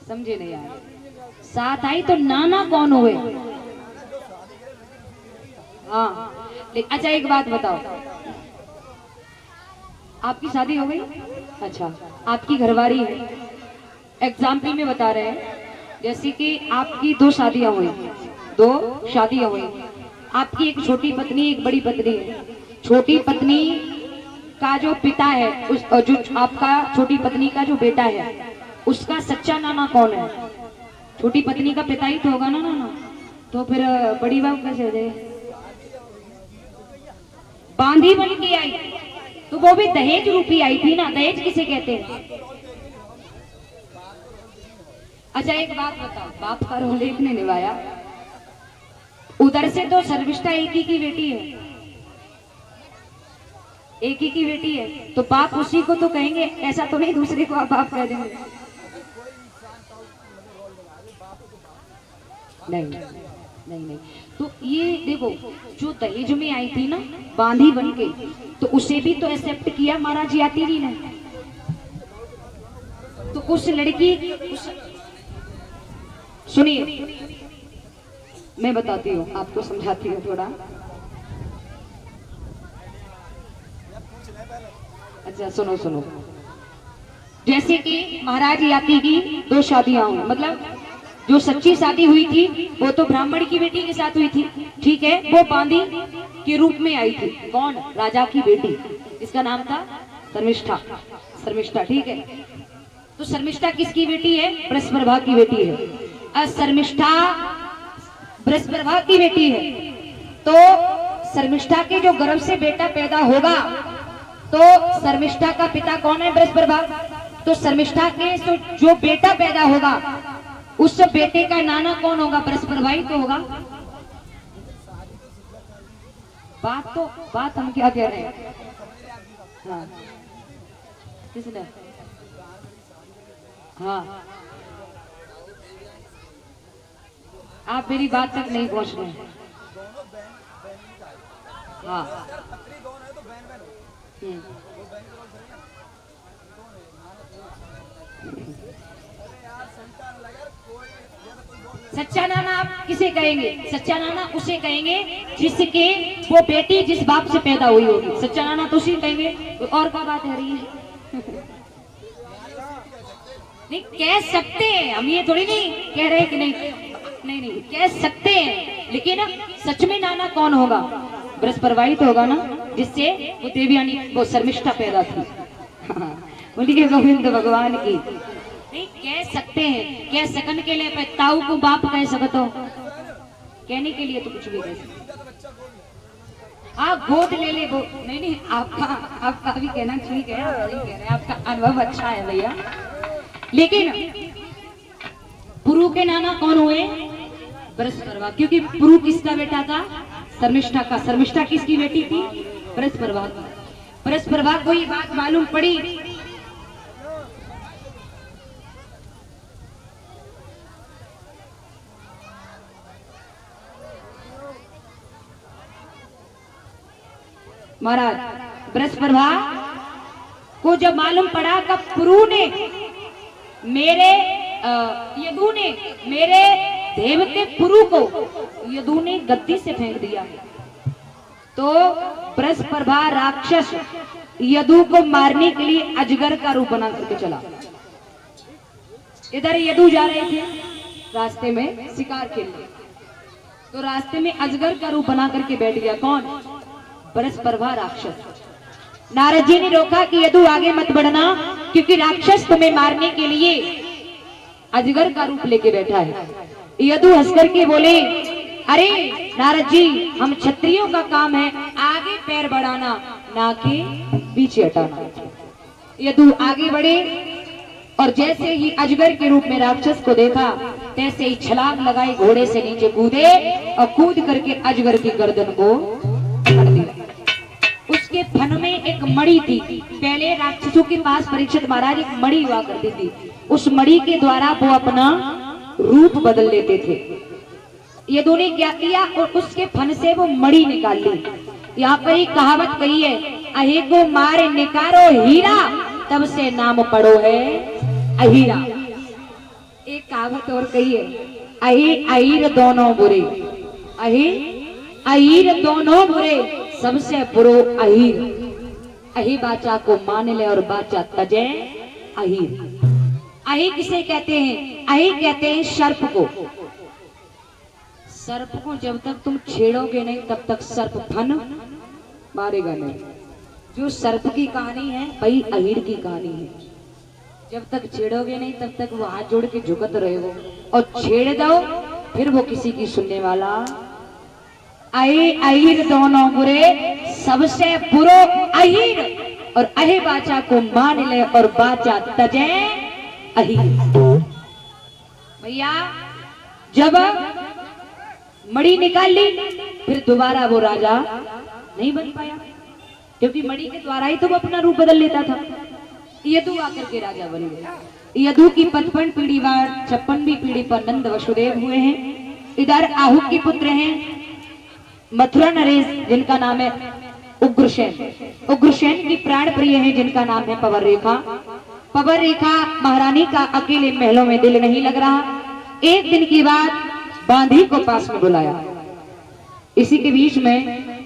समझे नहीं यार। सात आई तो नाना कौन हुए? हाँ अच्छा एक बात बताओ, आपकी शादी हो गई? अच्छा, आपकी घरवाली है, एग्जाम्पल में बता रहे हैं, जैसे कि आपकी दो शादियां हुई, आपकी एक छोटी पत्नी एक बड़ी पत्नी है। छोटी पत्नी का जो पिता है उस जो आपका छोटी पत्नी का जो बेटा है उसका सच्चा नाना कौन है? छोटी पत्नी का पिता ही तो होगा ना नाना। तो फिर बड़ी बहू कैसे हो जाए? बांधी बन के आई तो वो भी दहेज रूपी आई थी ना। दहेज किसे कहते हैं? अच्छा एक बात बताओ, बाप का रोल एक ने निभाया, उधर से तो शर्मिष्ठा एक ही की बेटी है, एक ही की बेटी है, तो बाप उसी को तो कहेंगे, ऐसा तो नहीं दूसरे को आप बाप कह देंगे? नहीं नहीं नहीं। तो ये देखो, जो दहेज में आई थी ना बांधी बन के, तो उसे भी तो एक्सेप्ट किया महाराज याती जी ने। तो उस लड़की सुनिए मैं बताती हूँ, आपको समझाती हूँ थोड़ा। अच्छा सुनो सुनो, जैसे कि महाराज याती की दो शादियां हुई, मतलब जो सच्ची शादी हुई थी वो तो ब्राह्मण की बेटी के साथ हुई थी, ठीक है, वो बांदी के रूप में आई थी। कौन? राजा की बेटी, इसका नाम था शर्मिष्ठा। शर्मिष्ठा, ठीक है। तो शर्मिष्ठा किसकी बेटी है? बृहस्पति की बेटी है। शर्मिष्ठा बृहस्पति की बेटी है, तो शर्मिष्ठा के जो गर्भ से बेटा पैदा होगा तो शर्मिष्ठा का पिता कौन है? बृहस्पति। तो शर्मिष्ठा के जो बेटा पैदा होगा उस बेटे का नाना कौन होगा? बृहस्पति तो होगा। बात हम क्या कह रहे हैं? हाँ किसने? हाँ आप मेरी बात तक नहीं पहुंच रहे हैं। हाँ सच्चा नाना आप किसे कहेंगे? सच्चा नाना उसे कहेंगे जिसके वो बेटी जिस बाप से पैदा हुई होगी, सच्चा नाना तो उसे कहेंगे। और क्या बात है रही है? नहीं कह सकते हैं हम, ये थोड़ी नहीं कह रहे कि नहीं नहीं नहीं कह सकते हैं, लेकिन सच में नाना कौन होगा? बृहस्पति तो होगा ना, जिससे वो देवयानी वो शर्मिष्ठा पैदा थी। बोलिए गोविंद भगवान की। नहीं कह सकते हैं, कह सकने के लिए ताऊ को बाप कह सकते हो, कहने के लिए तो कुछ भी कह सकते। आप गोद ले ले वो नहीं नहीं, आपका भी कहना ठीक है, आप सही कह रहे हैं, आपका अनुभव अच्छा है भैया। लेकिन पुरु के नाना कौन हुए? बृहस्पति, क्योंकि पुरु किसका बेटा था? शर्मिष्ठा का। शर्मिष्ठा किसकी बेटी थी? बृहस्पति। बृहस्पति को ये बात मालूम पड़ी, महाराज बृहस्पति को जब मालूम पड़ा कि पुरु ने यदु ने मेरे देवते पुरु को यदु ने गद्दी से फेंक दिया, तो बृहस्पति राक्षस यदु को मारने के लिए अजगर का रूप बना करके चला। इधर यदु जा रहे थे रास्ते में शिकार खेलने, तो रास्ते में अजगर का रूप बना करके बैठ गया। कौन? बृहस्पति राक्षस। नारद जी ने रोका कि यदु आगे मत बढ़ना, क्योंकि राक्षस तुम्हें मारने के लिए अजगर का रूप लेके बैठा है। यदु हंस करके बोले, अरे नारद जी, हम क्षत्रियों का काम है आगे पैर बढ़ाना, ना कि पीछे हटाना। यदु आगे बढ़े और जैसे ही अजगर के रूप में राक्षस को देखा, तैसे ही छलांग लगाई, घोड़े से नीचे कूदे और कूद करके अजगर की गर्दन को पकड़ दिया। उसके फन में एक मणि थी। पहले राक्षसों के पास परीक्षित महाराज एक मणि हुआ करती थी, उस मणि के द्वारा वो अपना रूप बदल लेते थे। यदु ने क्या किया? और उसके फन से वो मणि निकाल ली। यहाँ पर एक कहावत कही है, अहे को मारे निकारो हीरा, तब से नाम पड़ो है अहीरा। एक कहावत और कही है, अही अहीर दोनों बुरे, अही अहीर दोनों बुरे, सबसे बुरो अहीर। अही बाचा को मान ले और बाचा तजे अहीर। अही किसे कहते हैं? अही कहते हैं सर्प को। सर्प को जब तक तुम छेड़ोगे नहीं तब तक सर्प फन मारेगा नहीं। जो सर्प की कहानी है वही अहीर की कहानी है। जब तक छेड़ोगे नहीं तब तक वो हाथ जोड़ के झुकत रहेगो, और छेड़ दो फिर वो किसी की सुनने वाला। अही अहीर दोनों बुरे, सबसे बुरो अहीर। और अही बाचा को मान ले और बाचा तजे अहीर। भैया जब मणि निकाल ली फिर दोबारा वो राजा नहीं बन पाया, क्योंकि मणि के द्वारा ही तो वो अपना रूप बदल लेता था। यदु आकर के राजा बन गया। यदु की 55 पीढ़ी बाद 56वीं पीढ़ी पर नंद वसुदेव हुए हैं। इधर आहू के पुत्र हैं मथुरा नरेश, जिनका नाम है उग्रसेन। उग्रसेन की प्राण प्रिय है जिनका नाम है पवर रेखा। पवर रेखा महारानी का अकेले महलों में दिल नहीं लग रहा। एक दिन की बात बांधी को पास में बुलाया। इसी के बीच में